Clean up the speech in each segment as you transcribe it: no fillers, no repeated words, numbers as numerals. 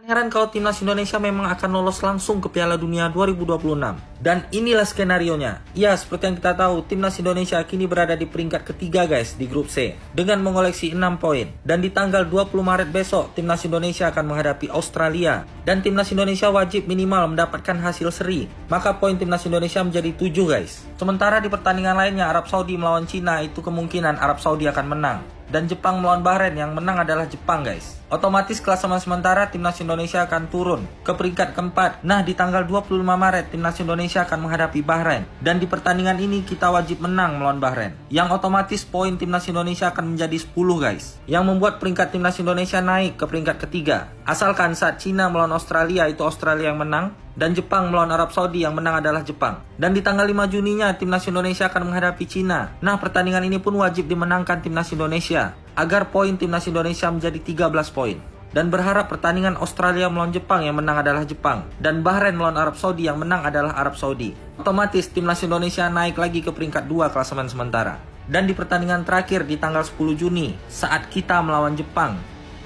Heran kalau timnas Indonesia memang akan lolos langsung ke Piala Dunia 2026. Dan inilah skenarionya. Ya, seperti yang kita tahu, timnas Indonesia kini berada di peringkat ketiga guys di grup C dengan mengoleksi 6 poin. Dan di tanggal 20 Maret besok, timnas Indonesia akan menghadapi Australia. Dan timnas Indonesia wajib minimal mendapatkan hasil seri. Maka poin timnas Indonesia menjadi 7 guys. Sementara di pertandingan lainnya, Arab Saudi melawan Cina, itu kemungkinan Arab Saudi akan menang. Dan Jepang melawan Bahrain, yang menang adalah Jepang guys. Otomatis klasemen sementara timnas Indonesia akan turun ke peringkat keempat. Nah, di tanggal 25 Maret timnas Indonesia akan menghadapi Bahrain. Dan di pertandingan ini kita wajib menang melawan Bahrain. Yang otomatis poin timnas Indonesia akan menjadi 10 guys. Yang membuat peringkat timnas Indonesia naik ke peringkat ketiga. Asalkan saat Cina melawan Australia itu Australia yang menang. Dan Jepang melawan Arab Saudi, yang menang adalah Jepang. Dan di tanggal 5 Juninya timnas Indonesia akan menghadapi Cina. Nah, pertandingan ini pun wajib dimenangkan timnas Indonesia agar poin timnas Indonesia menjadi 13 poin. Dan berharap pertandingan Australia melawan Jepang, yang menang adalah Jepang. Dan Bahrain melawan Arab Saudi, yang menang adalah Arab Saudi. Otomatis timnas Indonesia naik lagi ke peringkat 2 klasemen sementara. Dan di pertandingan terakhir di tanggal 10 Juni saat kita melawan Jepang,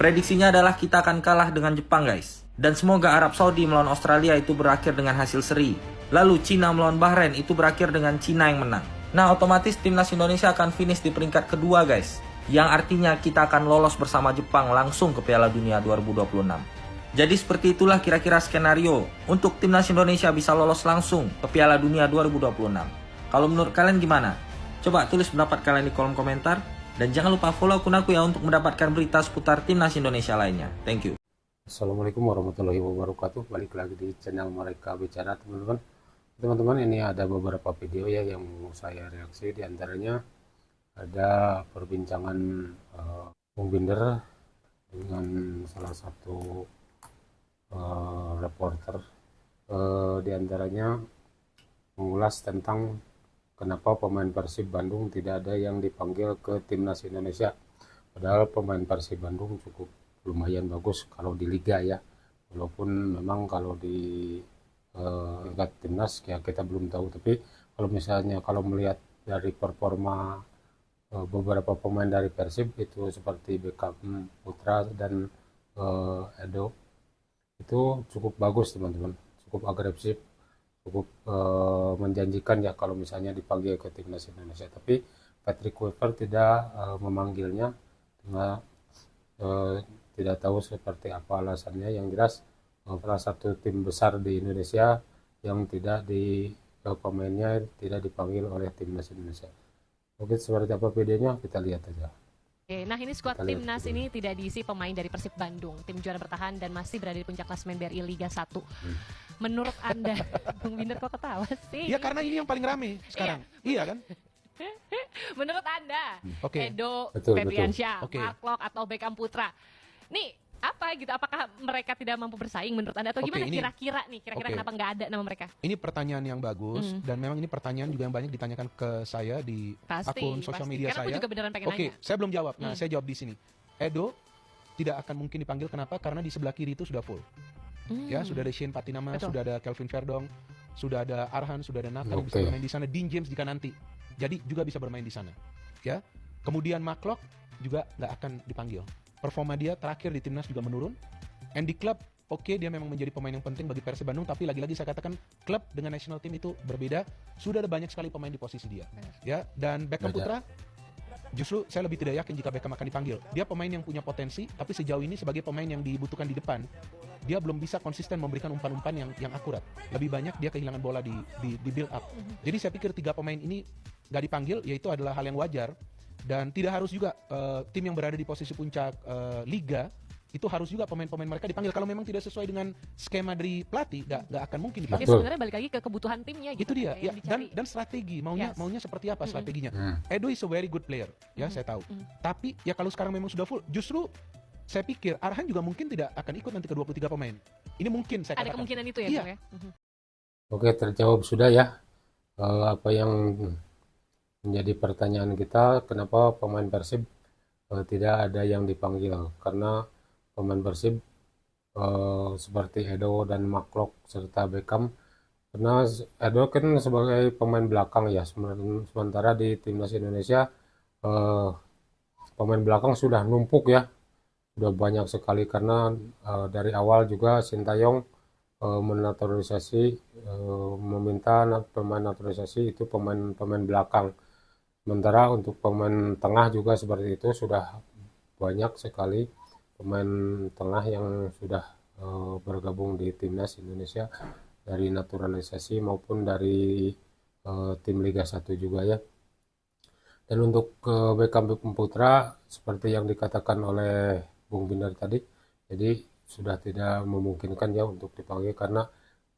prediksinya adalah kita akan kalah dengan Jepang guys. Dan semoga Arab Saudi melawan Australia itu berakhir dengan hasil seri. Lalu Cina melawan Bahrain itu berakhir dengan Cina yang menang. Nah, otomatis timnas Indonesia akan finish di peringkat kedua guys. Yang artinya kita akan lolos bersama Jepang langsung ke Piala Dunia 2026. Jadi seperti itulah kira-kira skenario untuk timnas Indonesia bisa lolos langsung ke Piala Dunia 2026. Kalau menurut kalian gimana? Coba tulis pendapat kalian di kolom komentar. Dan jangan lupa follow akun aku ya untuk mendapatkan berita seputar timnas Indonesia lainnya. Thank you. Assalamualaikum warahmatullahi wabarakatuh. Balik lagi di channel Mereka Bicara, teman-teman. Teman-teman, ini ada beberapa video ya yang mau saya reaksi. Di antaranya ada perbincangan Bung Binder dengan salah satu reporter. Di antaranya mengulas tentang kenapa pemain Persib Bandung tidak ada yang dipanggil ke timnas Indonesia. Padahal pemain Persib Bandung cukup lumayan bagus kalau di liga ya, walaupun memang kalau di tingkat timnas ya kita belum tahu. Tapi kalau misalnya kalau melihat dari performa beberapa pemain dari Persib itu seperti Beckham Putra dan Edo, itu cukup bagus teman-teman, cukup agresif, cukup menjanjikan ya kalau misalnya dipanggil ke timnas Indonesia. Tapi Patrick Kluivert tidak memanggilnya, tidak tahu seperti apa alasannya. Yang jelas salah satu tim besar di Indonesia yang tidak pemainnya tidak dipanggil oleh timnas Indonesia. Oke, seperti apa videonya kita lihat aja. Oke, nah ini skuad timnas ini tidak diisi pemain dari Persib Bandung, tim juara bertahan dan masih berada di puncak klasemen BRI Liga 1. Menurut Anda, Bung Binder kok ketawa sih? Ya karena ini yang paling rame sekarang. Iya kan? Menurut Anda, Oke. Edo, Betul, Febriansyah, Oke. Mark Lok atau Beckham Putra. Nih, apa gitu? Apakah mereka tidak mampu bersaing menurut Anda atau Oke, gimana ini- kira-kira nih? Kira-kira oke. kenapa nggak ada nama mereka? Ini pertanyaan yang bagus dan memang ini pertanyaan juga yang banyak ditanyakan ke saya di Pasti, akun sosial pasti. media Karena aku saya. juga beneran pengen Oke, nanya. saya belum jawab. Nah, saya jawab di sini. Edo tidak akan mungkin dipanggil, kenapa? Karena di sebelah kiri itu sudah full. Ya, sudah ada Shane Patinama, Betul. sudah ada Kelvin Verdong, sudah ada Arhan, sudah ada Nathan yang bisa Oke. bermain di sana. Dean James jika nanti jadi juga bisa bermain di sana. Ya. Kemudian Mark juga nggak akan dipanggil. Performa dia terakhir di timnas juga menurun. And di klub, oke, dia memang menjadi pemain yang penting bagi Persib Bandung, tapi lagi-lagi saya katakan klub dengan national team itu berbeda. Sudah ada banyak sekali pemain di posisi dia. Ya, dan Beckham Beda. Putra justru saya lebih tidak yakin jika Beckham akan dipanggil. Dia pemain yang punya potensi, tapi sejauh ini sebagai pemain yang dibutuhkan di depan, dia belum bisa konsisten memberikan umpan-umpan yang akurat. Lebih banyak dia kehilangan bola di build up. Jadi saya pikir 3 pemain ini nggak dipanggil, yaitu adalah hal yang wajar. Dan tidak harus juga tim yang berada di posisi puncak liga itu harus juga pemain-pemain mereka dipanggil. Kalau memang tidak sesuai dengan skema dari pelatih, nggak akan mungkin Ya dipanggil. Betul. sebenarnya balik lagi ke kebutuhan timnya gitu. Itu dia kayak ya, yang dicari. dan strategi maunya seperti apa strateginya. Edo is a very good player ya, saya tahu. Tapi ya kalau sekarang memang sudah full, justru saya pikir Arhan juga mungkin tidak akan ikut nanti ke 23 pemain. Ini mungkin saya Ada katakan. kemungkinan itu ya, Iya. Bung ya? Oke, terjawab sudah ya. Apa yang menjadi pertanyaan kita, kenapa pemain Persib tidak ada yang dipanggil? Karena pemain Persib seperti Edo dan Maklok serta Beckham, karena Edo kan sebagai pemain belakang ya, sementara di timnas Indonesia pemain belakang sudah numpuk ya, sudah banyak sekali karena dari awal juga Sintayong menaturalisasi, meminta pemain naturalisasi itu pemain belakang. Sementara untuk pemain tengah juga seperti itu, sudah banyak sekali pemain tengah yang sudah bergabung di timnas Indonesia dari naturalisasi maupun dari tim Liga 1 juga ya. Dan untuk Beckham Putra seperti yang dikatakan oleh Bung Binder tadi, jadi sudah tidak memungkinkan ya untuk dipanggil karena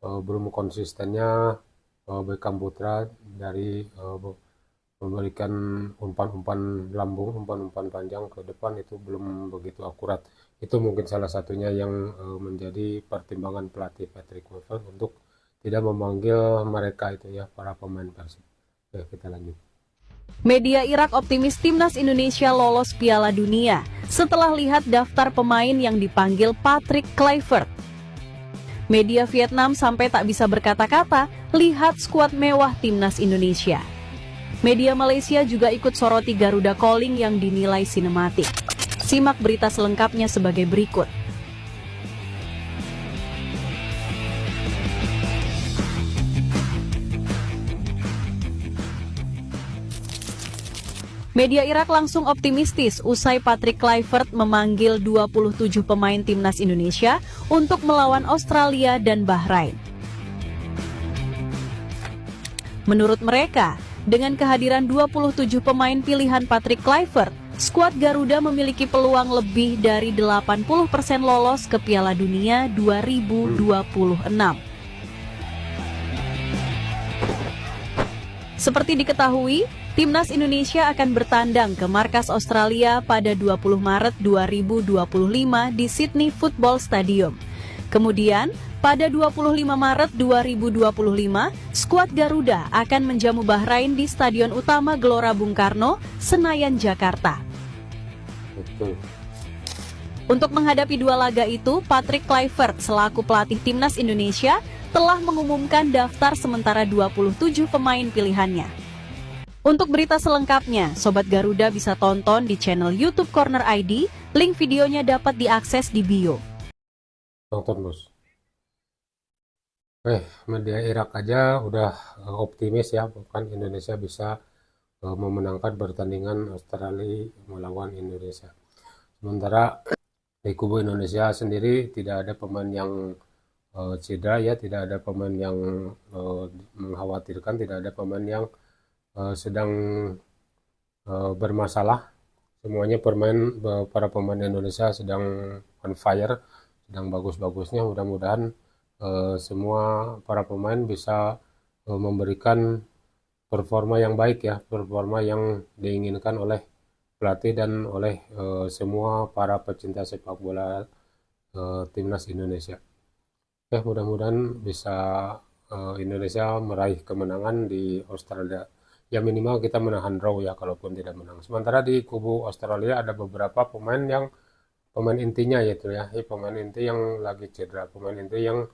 belum konsistennya Beckham Putra dari memberikan umpan-umpan lambung, umpan-umpan panjang ke depan itu belum begitu akurat. Itu mungkin salah satunya yang menjadi pertimbangan pelatih Patrick Kluivert untuk tidak memanggil mereka itu ya, para pemain Persib. Oke, kita lanjut. Media Irak optimis timnas Indonesia lolos Piala Dunia setelah lihat daftar pemain yang dipanggil Patrick Kluivert. Media Vietnam sampai tak bisa berkata-kata lihat skuad mewah timnas Indonesia. Media Malaysia juga ikut soroti Garuda Calling yang dinilai sinematik. Simak berita selengkapnya sebagai berikut. Media Irak langsung optimistis usai Patrick Kluivert memanggil 27 pemain timnas Indonesia untuk melawan Australia dan Bahrain. Menurut mereka, dengan kehadiran 27 pemain pilihan Patrick Kluivert, skuad Garuda memiliki peluang lebih dari 80% lolos ke Piala Dunia 2026. Seperti diketahui, timnas Indonesia akan bertandang ke markas Australia pada 20 Maret 2025 di Sydney Football Stadium. Kemudian, pada 25 Maret 2025, skuad Garuda akan menjamu Bahrain di Stadion Utama Gelora Bung Karno, Senayan, Jakarta. Betul. Untuk menghadapi dua laga itu, Patrick Kluivert selaku pelatih timnas Indonesia telah mengumumkan daftar sementara 27 pemain pilihannya. Untuk berita selengkapnya, Sobat Garuda bisa tonton di channel YouTube Corner ID, link videonya dapat diakses di bio. Tonton bos. Media Irak aja udah optimis ya, bukan Indonesia bisa memenangkan pertandingan Australia melawan Indonesia. Sementara di kubu Indonesia sendiri tidak ada pemain yang cedera ya, tidak ada pemain yang mengkhawatirkan, tidak ada pemain yang sedang bermasalah. Semuanya para pemain Indonesia sedang on fire, sedang bagus-bagusnya. Mudah-mudahan semua para pemain bisa memberikan performa yang baik ya, performa yang diinginkan oleh pelatih dan oleh semua para pecinta sepak bola timnas Indonesia. Mudah-mudahan bisa Indonesia meraih kemenangan di Australia. Ya minimal kita menahan draw ya, kalaupun tidak menang. Sementara di kubu Australia ada beberapa pemain intinya yaitu ya, pemain inti yang lagi cedera, pemain inti yang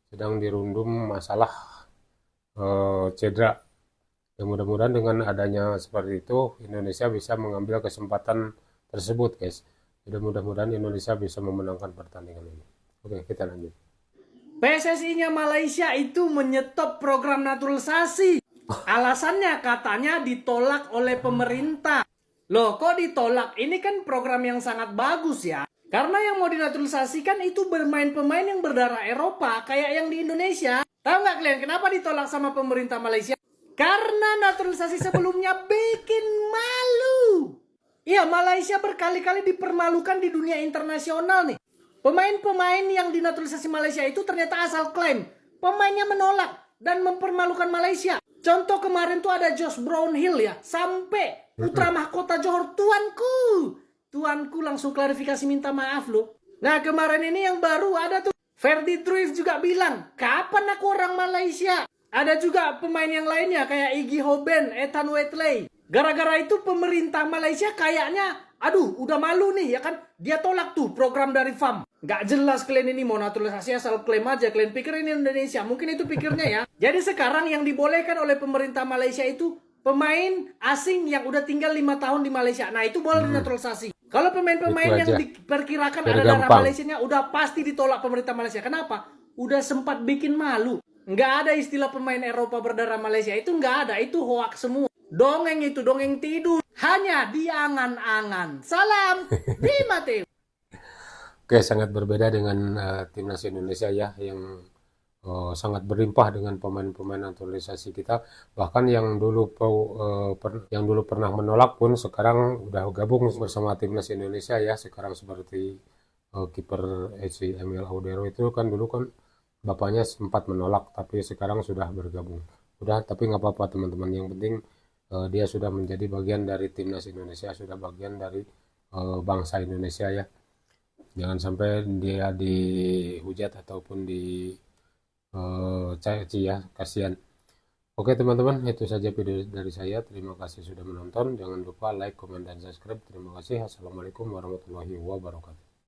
sedang dirundung masalah cedera. Ya mudah-mudahan dengan adanya seperti itu Indonesia bisa mengambil kesempatan tersebut guys. Mudah-mudahan Indonesia bisa memenangkan pertandingan ini. Oke, kita lanjut. PSSI-nya Malaysia itu menyetop program naturalisasi. Alasannya katanya ditolak oleh pemerintah. Loh, kok ditolak? Ini kan program yang sangat bagus ya. Karena yang mau dinaturalisasikan itu pemain yang berdarah Eropa, kayak yang di Indonesia. Tahu nggak kalian kenapa ditolak sama pemerintah Malaysia? Karena naturalisasi sebelumnya bikin malu. Iya, Malaysia berkali-kali dipermalukan di dunia internasional nih. Pemain-pemain yang dinaturalisasi Malaysia itu ternyata asal klaim. Pemainnya menolak dan mempermalukan Malaysia. Contoh kemarin tuh ada Josh Brownhill ya. Sampai putra mahkota Johor, Tuanku langsung klarifikasi minta maaf loh. Nah kemarin ini yang baru ada tuh. Ferdi Truif juga bilang, kapan aku orang Malaysia? Ada juga pemain yang lainnya kayak Iggy Hoben, Ethan Whitley. Gara-gara itu pemerintah Malaysia kayaknya, aduh udah malu nih ya kan. Dia tolak tuh program dari FAM. Gak jelas kalian ini mau naturalisasi asal klaim aja. Kalian pikir ini Indonesia. Mungkin itu pikirnya ya. Jadi sekarang yang dibolehkan oleh pemerintah Malaysia itu pemain asing yang udah tinggal 5 tahun di Malaysia. Nah itu boleh dinaturalisasi. Kalau pemain-pemain Itu yang aja. diperkirakan Biar ada darah gampang. Malaysianya udah pasti ditolak pemerintah Malaysia. Kenapa? Udah sempat bikin malu. Nggak ada istilah pemain Eropa berdarah Malaysia. Itu nggak ada. Itu hoak semua. Dongeng itu, dongeng tidur. Hanya di angan-angan. Salam, di Mateo. Oke, sangat berbeda dengan timnas Indonesia ya, yang sangat berlimpah dengan pemain-pemain naturalisasi kita. Bahkan yang dulu pernah menolak pun sekarang udah gabung bersama timnas Indonesia ya. Sekarang seperti kiper FC Emil Audero itu kan dulu kan bapaknya sempat menolak, tapi sekarang sudah bergabung. Udah, tapi nggak apa-apa teman-teman. Yang penting dia sudah menjadi bagian dari timnas Indonesia, sudah bagian dari bangsa Indonesia ya. Jangan sampai dia dihujat ataupun caci ya, kasihan. Oke teman-teman, itu saja video dari saya. Terima kasih sudah menonton. Jangan lupa like, komen, dan subscribe. Terima kasih. Assalamualaikum warahmatullahi wabarakatuh.